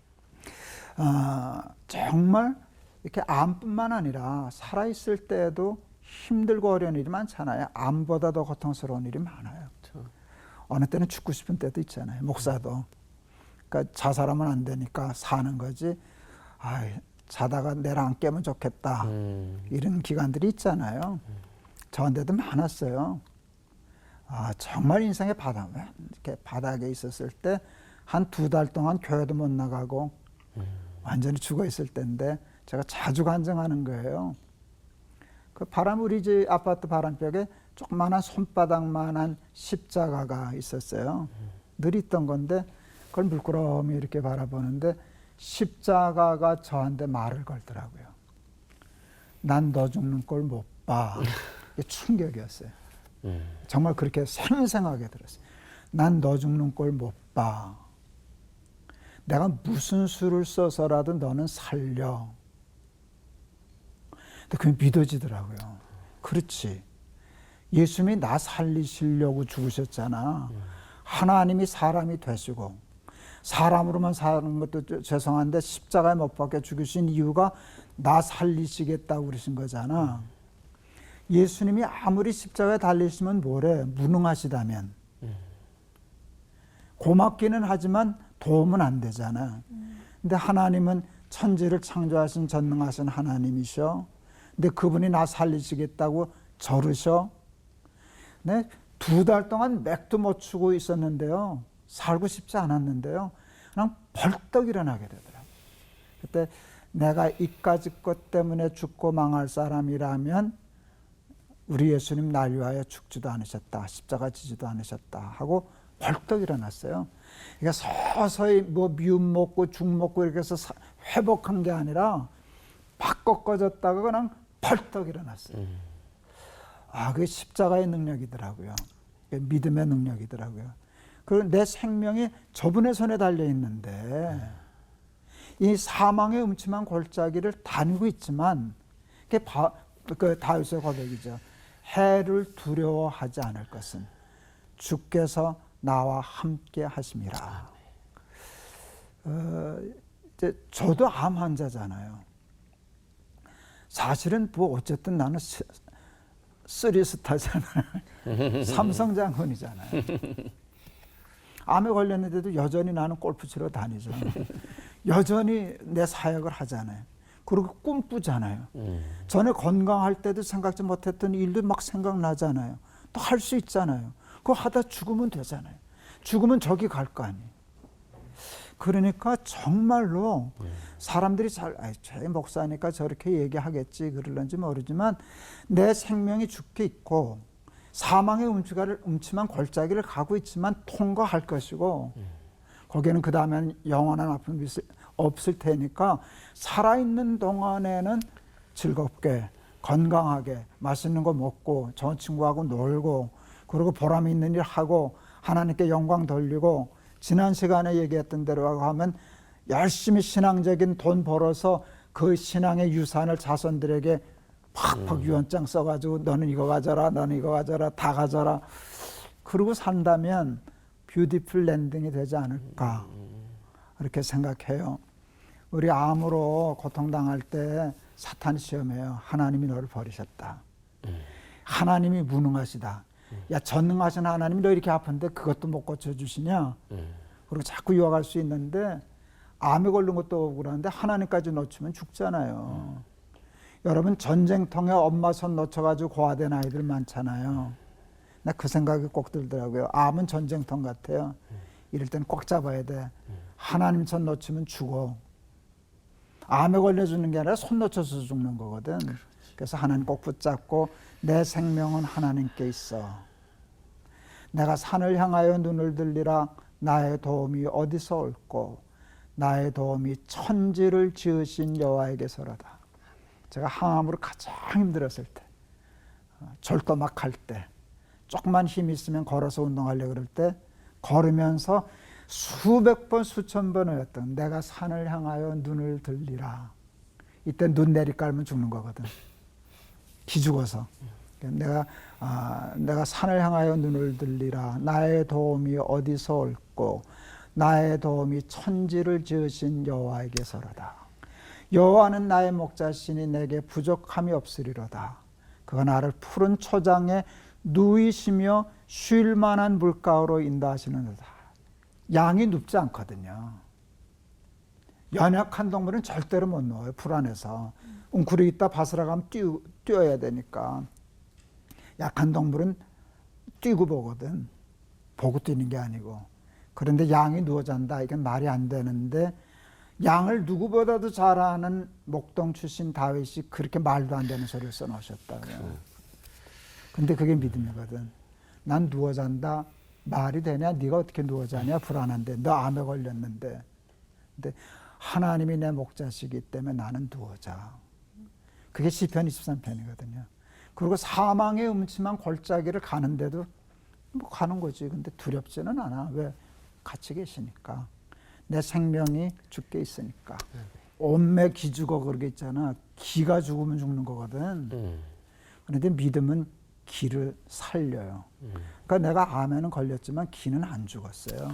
[SPEAKER 1] 정말 이렇게 암뿐만 아니라 살아있을 때에도 힘들고 어려운 일이 많잖아요. 암보다 더 고통스러운 일이 많아요.
[SPEAKER 3] 그렇죠.
[SPEAKER 1] 어느 때는 죽고 싶은 때도 있잖아요. 목사도. 그러니까 자살하면 안 되니까 사는 거지. 자다가 내일 안 깨면 좋겠다. 이런 기간들이 있잖아요. 저한테도 많았어요. 정말 인생의 이렇게 바닥에 있었을 때 한 2달 동안 교회도 못 나가고 완전히 죽어 있을 때인데 제가 자주 간증하는 거예요. 그 우리 집 아파트 바람벽에 조그만한 손바닥만한 십자가가 있었어요. 늘 있던 건데 그걸 물끄러미 이렇게 바라보는데 십자가가 저한테 말을 걸더라고요. 난 너 죽는 꼴 못 봐. 이게 충격이었어요. 정말 그렇게 생생하게 들었어요. 난 너 죽는 꼴 못 봐. 내가 무슨 수를 써서라도 너는 살려. 근데 그게 믿어지더라고요. 그렇지. 예수님이 나 살리시려고 죽으셨잖아. 하나님이 사람이 되시고 사람으로만 사는 것도 죄송한데 십자가에 못 박혀 죽으신 이유가 나 살리시겠다고 그러신 거잖아. 예수님이 아무리 십자가에 달리시면 뭐래? 무능하시다면. 고맙기는 하지만 도움은 안 되잖아. 근데 하나님은 천지를 창조하신 전능하신 하나님이셔. 근데 그분이 나 살리시겠다고 저르셔. 네, 2달 동안 맥도 못 추고 있었는데요. 살고 싶지 않았는데요. 그냥 벌떡 일어나게 되더라고요. 그때 내가 이까짓 것 때문에 죽고 망할 사람이라면 우리 예수님 날 위하여 죽지도 않으셨다. 십자가 지지도 않으셨다. 하고 벌떡 일어났어요. 그러니까 서서히 뭐 미움 먹고 죽 먹고 이렇게 해서 회복한 게 아니라 팍 꺾어졌다가 그냥 벌떡 일어났어요. 그게 십자가의 능력이더라고요. 믿음의 능력이더라고요. 그리고 내 생명이 저분의 손에 달려 있는데 이 사망의 음침한 골짜기를 다니고 있지만 그 다윗의 고백이죠. 해를 두려워하지 않을 것은 주께서 나와 함께 하심이라. 이제 저도 암 환자잖아요. 사실은 뭐 어쨌든 나는 쓰리스타잖아요. 삼성 장군이잖아요. 암에 걸렸는데도 여전히 나는 골프 치러 다니죠. 여전히 내 사역을 하잖아요. 그리고 꿈꾸잖아요. 전에 건강할 때도 생각지 못했던 일도 막 생각나잖아요. 또 할 수 있잖아요. 그거 하다 죽으면 되잖아요. 죽으면 저기 갈 거 아니에요. 그러니까 정말로 사람들이 제 목사니까 저렇게 얘기하겠지 그럴런지 모르지만 내 생명이 죽게 있고 사망의 음침한 골짜기를 가고 있지만 통과할 것이고 거기에는 그 다음에는 영원한 아픔이 없을 테니까 살아있는 동안에는 즐겁게 건강하게 맛있는 거 먹고 좋은 친구하고 놀고 그리고 보람 있는 일 하고 하나님께 영광 돌리고 지난 시간에 얘기했던 대로 하면 열심히 신앙적인 돈 벌어서 그 신앙의 유산을 자손들에게 팍팍 유언장 써가지고 너는 이거 가져라, 너는 이거 가져라, 다 가져라. 그러고 산다면 뷰티풀 랜딩이 되지 않을까 그렇게 생각해요. 우리 암으로 고통당할 때 사탄이 시험해요. 하나님이 너를 버리셨다. 하나님이 무능하시다. 야, 전능하신 하나님이 너 이렇게 아픈데 그것도 못 고쳐주시냐? 그리고 자꾸 유혹할 수 있는데 암에 걸린 것도 억울한데 하나님까지 놓치면 죽잖아요. 여러분 전쟁통에 엄마 손 놓쳐가지고 고아된 아이들 많잖아요. 나 그 생각이 꼭 들더라고요. 암은 전쟁통 같아요. 이럴 때는 꼭 잡아야 돼. 하나님 손 놓치면 죽어. 암에 걸려 죽는 게 아니라 손 놓쳐서 죽는 거거든. 그래서 하나님 꼭 붙잡고 내 생명은 하나님께 있어. 내가 산을 향하여 눈을 들리라. 나의 도움이 어디서 올꼬. 나의 도움이 천지를 지으신 여호와에게서로다. 제가 항암으로 가장 힘들었을 때, 절도 막 할 때, 조금만 힘이 있으면 걸어서 운동하려고 그럴 때 걸으면서 수백 번 수천 번 외웠던 내가 산을 향하여 눈을 들리라. 이때 눈 내리깔면 죽는 거거든. 기죽어서. 내가 산을 향하여 눈을 들리라. 나의 도움이 어디서 올꼬. 나의 도움이 천지를 지으신 여호와에게서로다. 여호와는 나의 목자시니 내게 부족함이 없으리로다. 그가 나를 푸른 초장에 누이시며 쉴 만한 물가로 인도하시는도다. 양이 눕지 않거든요. 연약한 동물은 절대로 못 누워요. 풀 안에서. 웅크리 있다 바스락하면 뛰어야 되니까. 약한 동물은 뛰고 보거든. 보고 뛰는 게 아니고. 그런데 양이 누워 잔다. 이건 말이 안 되는데 양을 누구보다도 잘 아는 목동 출신 다윗이 그렇게 말도 안 되는 소리를 써놓으셨다고요. 근데 그게 믿음이거든. 난 누워 잔다. 말이 되냐? 네가 어떻게 누워 자냐? 불안한데. 너 암에 걸렸는데. 근데 하나님이 내 목자시기 때문에 나는 누워 자. 그게 시편 23편이거든요. 그리고 사망의 음침한 골짜기를 가는데도 뭐 가는 거지. 근데 두렵지는 않아. 왜? 같이 계시니까. 내 생명이 주께 있으니까. 온매 기죽어 그러게 있잖아. 기가 죽으면 죽는 거거든. 그런데 믿음은 기를 살려요. 그러니까 내가 암에는 걸렸지만 기는 안 죽었어요.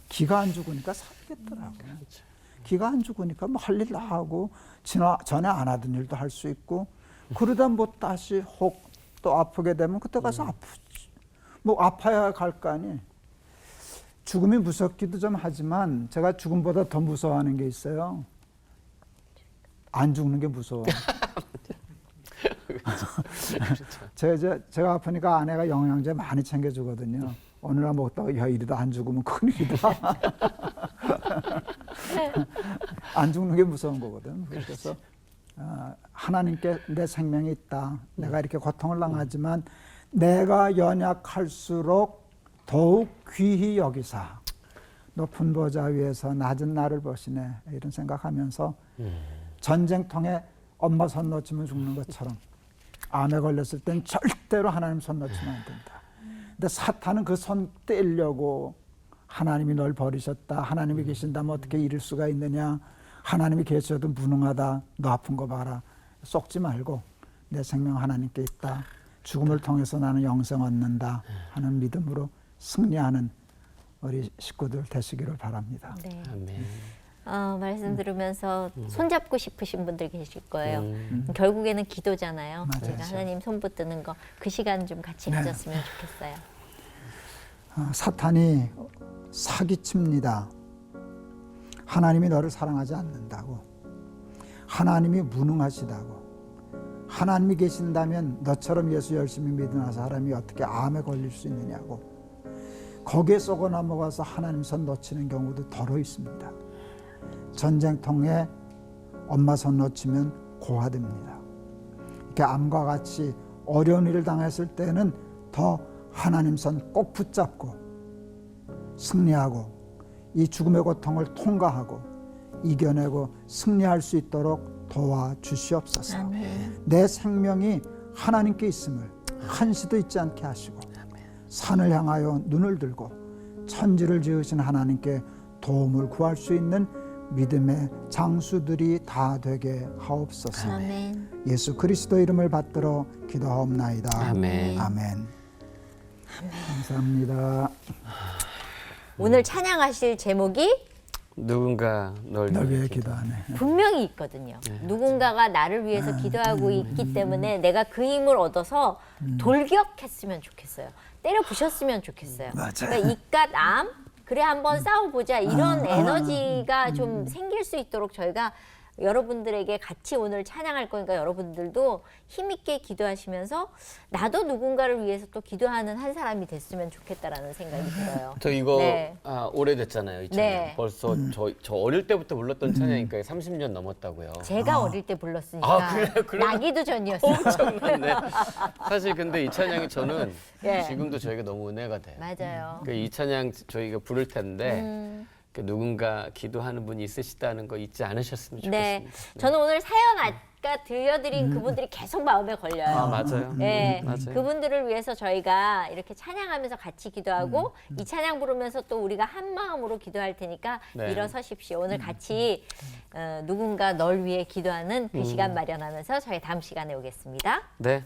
[SPEAKER 1] 기가 안 죽으니까 살겠더라고요. 기가 안 죽으니까 뭐 할 일 다 하고 전에 안 하던 일도 할 수 있고 그러다 뭐 다시 혹 또 아프게 되면 그때 가서 아프지. 뭐 아파야 갈 거 아니. 죽음이 무섭기도 좀 하지만 제가 죽음보다 더 무서워하는 게 있어요. 안 죽는 게 무서워. 제가 아프니까 아내가 영양제 많이 챙겨주거든요. 어느 날 먹다가 야 이러다 안 죽으면 큰일이다. 안 죽는 게 무서운 거거든. 그래서 하나님께 내 생명이 있다. 내가 이렇게 고통을 당하지만 내가 연약할수록 더욱 귀히 여기사 높은 보좌 위에서 낮은 나를 보시네. 이런 생각하면서 전쟁통에 엄마 손 놓치면 죽는 것처럼 암에 걸렸을 땐 절대로 하나님 손 놓치면 안 된다. 근데 사탄은 그 손 떼려고 하나님이 널 버리셨다. 하나님이 계신다면 어떻게 이럴 수가 있느냐. 하나님이 계셔도 무능하다. 너 아픈 거 봐라. 속지 말고 내 생명 하나님께 있다. 죽음을 통해서 나는 영생 얻는다 하는 믿음으로 승리하는 우리 식구들 되시기를 바랍니다.
[SPEAKER 2] 네.
[SPEAKER 3] 아멘.
[SPEAKER 2] 말씀 들으면서 손잡고 싶으신 분들 계실 거예요. 결국에는 기도잖아요.
[SPEAKER 1] 맞아요.
[SPEAKER 2] 우리가 하나님 손 붙드는 거 그 시간 좀 같이
[SPEAKER 1] 네.
[SPEAKER 2] 가졌으면 좋겠어요.
[SPEAKER 1] 사탄이 사기칩니다. 하나님이 너를 사랑하지 않는다고. 하나님이 무능하시다고. 하나님이 계신다면 너처럼 예수 열심히 믿는 사람이 어떻게 암에 걸릴 수 있느냐고. 거기에 쏘고 넘어가서 하나님 손 놓치는 경우도 더러 있습니다. 전쟁통에 엄마 손 놓치면 고아됩니다. 이렇게 암과 같이 어려운 일을 당했을 때는 더 하나님 손 꼭 붙잡고 승리하고 이 죽음의 고통을 통과하고 이겨내고 승리할 수 있도록 도와주시옵소서. 내 생명이 하나님께 있음을 한시도 잊지 않게 하시고 산을 향하여 눈을 들고 천지를 지으신 하나님께 도움을 구할 수 있는 믿음의 장수들이 다 되게 하옵소서.
[SPEAKER 2] 아멘.
[SPEAKER 1] 예수 그리스도 이름을 받들어 기도하옵나이다.
[SPEAKER 3] 아멘.
[SPEAKER 1] 아멘. 감사합니다.
[SPEAKER 2] 오늘 찬양하실 제목이
[SPEAKER 3] 누군가 널
[SPEAKER 1] 널
[SPEAKER 3] 위해
[SPEAKER 1] 위해 기도하네.
[SPEAKER 2] 분명히 있거든요. 누군가가 나를 위해서 기도하고 있기 때문에 내가 그 힘을 얻어서 돌격했으면 좋겠어요. 때려 부셨으면 좋겠어요.
[SPEAKER 1] 맞아요.
[SPEAKER 2] 그러니까 이깟 암 그래 한번 싸워보자 이런 에너지가 좀 생길 수 있도록 저희가 여러분들에게 같이 오늘 찬양할 거니까 여러분들도 힘있게 기도하시면서 나도 누군가를 위해서 또 기도하는 한 사람이 됐으면 좋겠다라는 생각이 들어요.
[SPEAKER 3] 저 이거
[SPEAKER 2] 네.
[SPEAKER 3] 오래됐잖아요. 이 찬양.
[SPEAKER 2] 네.
[SPEAKER 3] 벌써 저 어릴 때부터 불렀던 찬양이니까 30년 넘었다고요.
[SPEAKER 2] 제가 어릴 때 불렀으니까
[SPEAKER 3] 아, 그래요?
[SPEAKER 2] 나기도 전이었어요.
[SPEAKER 3] 엄청났네. 사실 근데 이 찬양이 저는
[SPEAKER 2] 예.
[SPEAKER 3] 지금도 저에게 너무 은혜가 돼요.
[SPEAKER 2] 맞아요.
[SPEAKER 3] 그 이 찬양 저희가 부를 텐데 그 누군가 기도하는 분이 있으시다는 거 잊지 않으셨으면 좋겠습니다.
[SPEAKER 2] 네, 저는 오늘 사연 아까 들려드린 그분들이 계속 마음에 걸려요.
[SPEAKER 3] 아 맞아요.
[SPEAKER 2] 네,
[SPEAKER 3] 맞아요.
[SPEAKER 2] 그분들을 위해서 저희가 이렇게 찬양하면서 같이 기도하고 이 찬양 부르면서 또 우리가 한 마음으로 기도할 테니까
[SPEAKER 3] 네.
[SPEAKER 2] 일어서십시오. 오늘 같이 누군가 널 위해 기도하는 그 시간 마련하면서 저희 다음 시간에 오겠습니다.
[SPEAKER 3] 네.